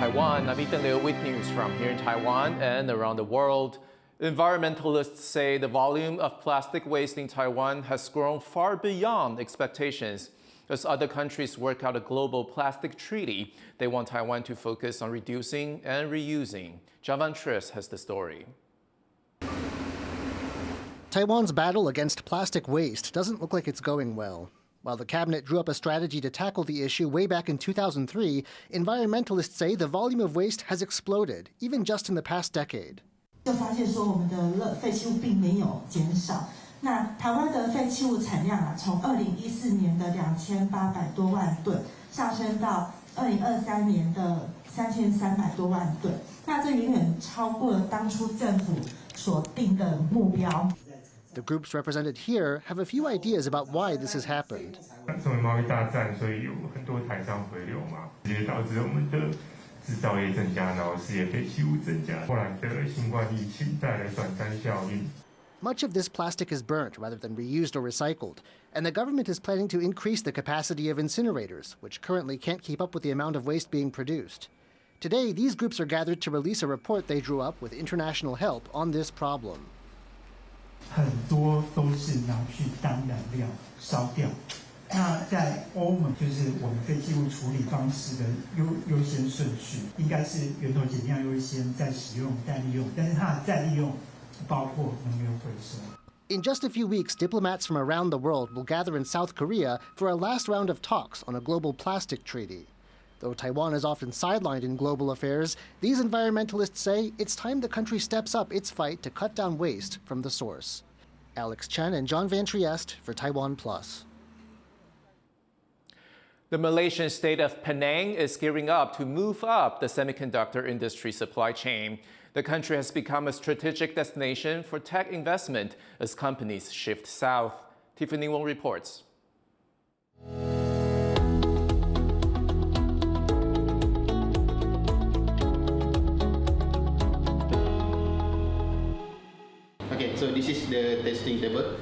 Taiwan. I'm Ethan Liu with news from here in Taiwan and around the world. Environmentalists say the volume of plastic waste in Taiwan has grown far beyond expectations. As other countries work out a global plastic treaty, they want Taiwan to focus on reducing and reusing. TaiwanPlus has the story. Taiwan's battle against plastic waste doesn't look like it's going well. While the cabinet drew up a strategy to tackle the issue way back in 2003, environmentalists say the volume of waste has exploded, even just in the past decade. 就发现说我们的废弃物并没有减少。那台湾的废弃物产量啊，从2014年的2800多万吨上升到2023年的3300多万吨。那这远远超过了当初政府所定的目标。 The groups represented here have a few ideas about why this has happened. 成为贸易大战，所以有很多台商回流嘛，直接导致我们的制造业增加，然后事业废弃物增加。后来的新冠疫情带来短暂效应。 Much of this plastic is burnt rather than reused or recycled, and the government is planning to increase the capacity of incinerators, which currently can't keep up with the amount of waste being produced. Today, these groups are gathered to release a report they drew up with international help on this problem. 很多都是拿去当燃料烧掉。那在欧盟，就是我们废弃物处理方式的优先顺序，应该是源头减量优先，再使用、再利用。但是它的再利用包括能源回收。 In just a few weeks, diplomats from around the world will gather in South Korea for a last round of talks on a global plastic treaty. Though Taiwan is often sidelined in global affairs, these environmentalists say it's time the country steps up its fight to cut down waste from the source. Alex Chen and John Van Trieste for TaiwanPlus. The Malaysian state of Penang is gearing up to move up the semiconductor industry supply chain. The country has become a strategic destination for tech investment as companies shift south. Tiffany Wong reports. Okay, so this is the testing table.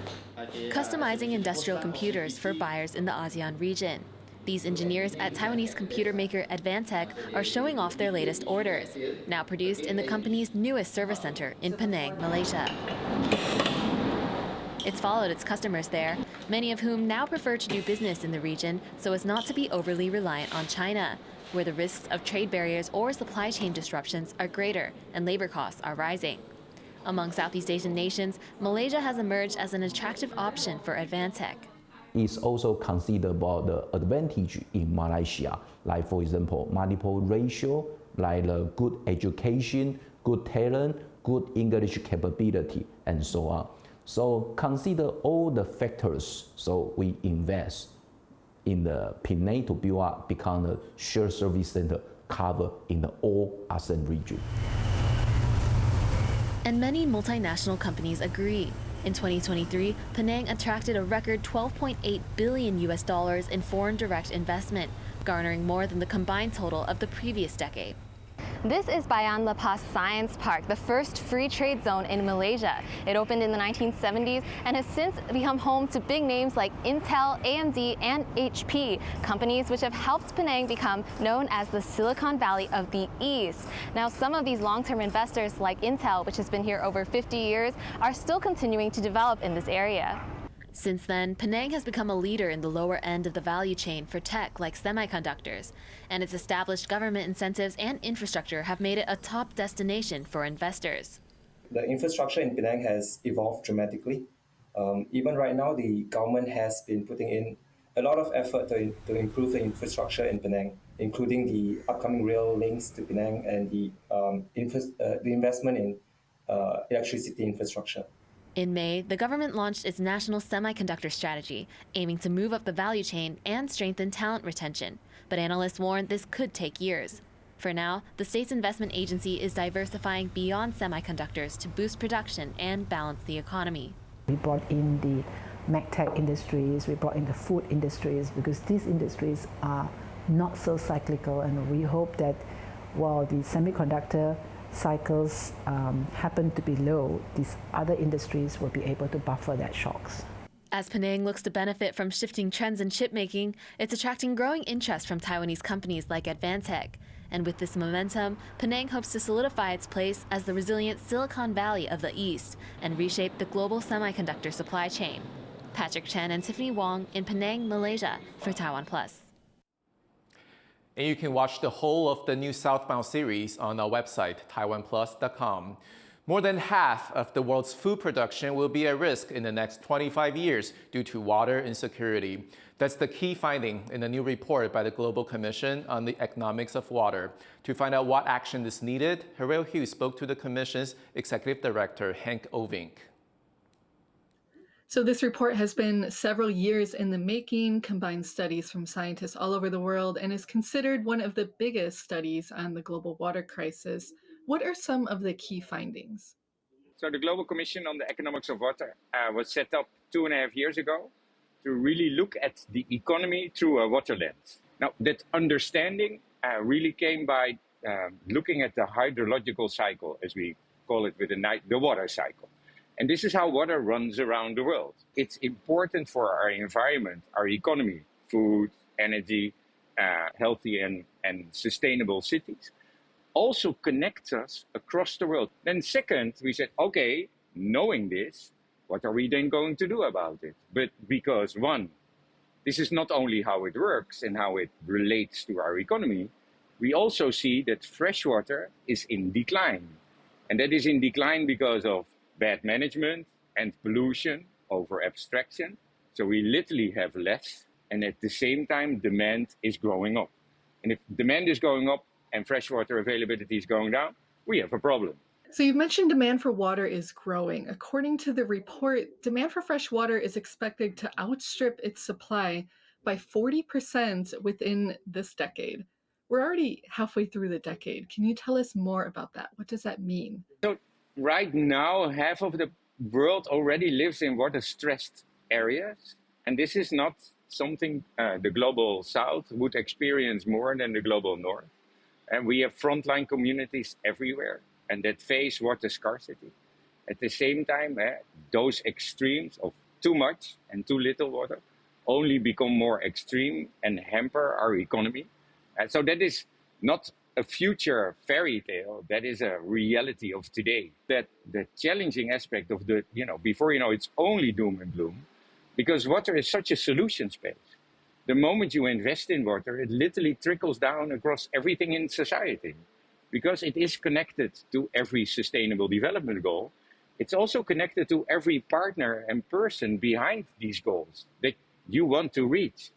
Customizing industrial computers for buyers in the ASEAN region. These engineers at Taiwanese computer maker Advantech are showing off their latest orders, now produced in the company's newest service center in Penang, Malaysia. It's followed its customers there, many of whom now prefer to do business in the region so as not to be overly reliant on China, where the risks of trade barriers or supply chain disruptions are greater and labor costs are rising. Among Southeast Asian nations, Malaysia has emerged as an attractive option for Advantech. It's also considered about the advantage in Malaysia, like for example, multiple ratio, like the good education, good talent, good English capability, and so on. So consider all the factors, so we invest in the Penang to build up, become a shared service center covered in the all ASEAN region. And many multinational companies agree. In 2023, Penang attracted a record $12.8 billion in foreign direct investment, garnering more than the combined total of the previous decade. This is Bayan Lepas Science Park, the first free trade zone in Malaysia. It opened in the 1970s and has since become home to big names like Intel, AMD, and HP, companies which have helped Penang become known as the Silicon Valley of the East. Now, some of these long-term investors like Intel, which has been here over 50 years, are still continuing to develop in this area. Since then, Penang has become a leader in the lower end of the value chain for tech like semiconductors, and its established government incentives and infrastructure have made it a top destination for investors. The infrastructure in Penang has evolved dramatically. Even right now, the government has been putting in a lot of effort to improve the infrastructure in Penang, including the upcoming rail links to Penang and the investment in electricity infrastructure. In May, the government launched its national semiconductor strategy, aiming to move up the value chain and strengthen talent retention. But analysts warn this could take years. For now, the state's investment agency is diversifying beyond semiconductors to boost production and balance the economy. We brought in the medtech industries, we brought in the food industries, because these industries are not so cyclical, and we hope that while the semiconductor cycles happen to be low, these other industries will be able to buffer that shocks. As Penang looks to benefit from shifting trends in chip making, it's attracting growing interest from Taiwanese companies like Advantech. And with this momentum, Penang hopes to solidify its place as the resilient Silicon Valley of the East and reshape the global semiconductor supply chain. Patrick Chen and Tiffany Wong in Penang, Malaysia for TaiwanPlus. And you can watch the whole of the new Southbound series on our website, TaiwanPlus.com. More than half of the world's food production will be at risk in the next 25 years due to water insecurity. That's the key finding in a new report by the Global Commission on the Economics of Water. To find out what action is needed, Harrell Hughes spoke to the Commission's Executive Director, Henk Ovink. So this report has been several years in the making, combines studies from scientists all over the world, and is considered one of the biggest studies on the global water crisis. What are some of the key findings? So the Global Commission on the Economics of Water was set up 2.5 years ago to really look at the economy through a water lens. Now, that understanding really came by looking at the hydrological cycle, as we call it with the water cycle. And this is how water runs around the world. It's important for our environment, our economy, food, energy, healthy and sustainable cities. Also connects us across the world. Then second, we said, okay, knowing this, what are we then going to do about it? But because one, this is not only how it works and how it relates to our economy, we also see that freshwater is in decline. And that is in decline because of bad management and pollution over abstraction. So we literally have less, and at the same time, demand is growing up. And if demand is going up and freshwater availability is going down, we have a problem. So you've mentioned demand for water is growing. According to the report, demand for fresh water is expected to outstrip its supply by 40% within this decade. We're already halfway through the decade. Can you tell us more about that? What does that mean? So right now, half of the world already lives in water-stressed areas. And this is not something the global south would experience more than the global north. And we have frontline communities everywhere and that face water scarcity. At the same time, those extremes of too much and too little water only become more extreme and hamper our economy. And so that is not a future fairy tale, that is a reality of today. That the challenging aspect of the, before it's only doom and gloom, because water is such a solution space. The moment you invest in water, it literally trickles down across everything in society. Because it is connected to every sustainable development goal, it's also connected to every partner and person behind these goals that you want to reach.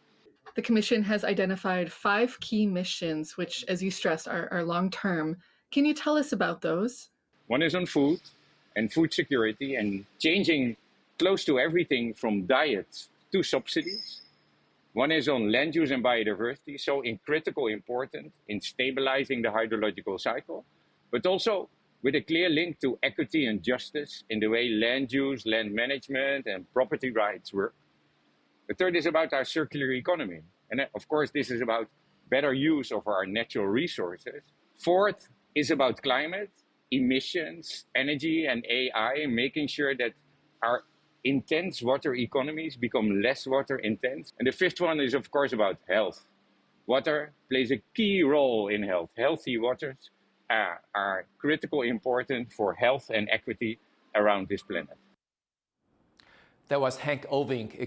The Commission has identified 5 key missions, which, as you stressed, are long-term. Can you tell us about those? One is on food and food security and changing close to everything from diets to subsidies. One is on land use and biodiversity, so critical important in stabilizing the hydrological cycle, but also with a clear link to equity and justice in the way land use, land management, and property rights work. The third is about our circular economy. And of course, this is about better use of our natural resources. Fourth is about climate, emissions, energy, and AI, making sure that our intense water economies become less water intense. And the fifth one is, of course, about health. Water plays a key role in health. Healthy waters are critical important for health and equity around this planet. That was Henk Ovink,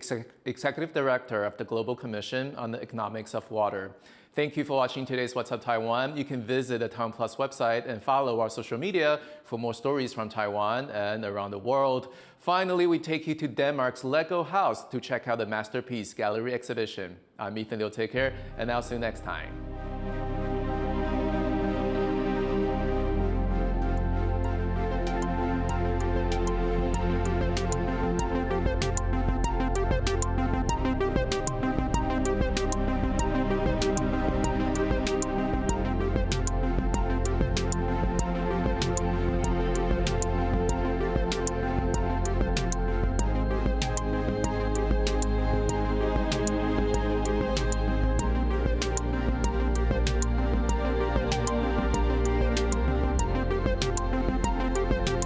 Executive Director of the Global Commission on the Economics of Water. Thank you for watching today's What's Up Taiwan. You can visit the TaiwanPlus website and follow our social media for more stories from Taiwan and around the world. Finally, we take you to Denmark's Lego house to check out the Masterpiece Gallery exhibition. I'm Ethan Liu. Take care, and I'll see you next time.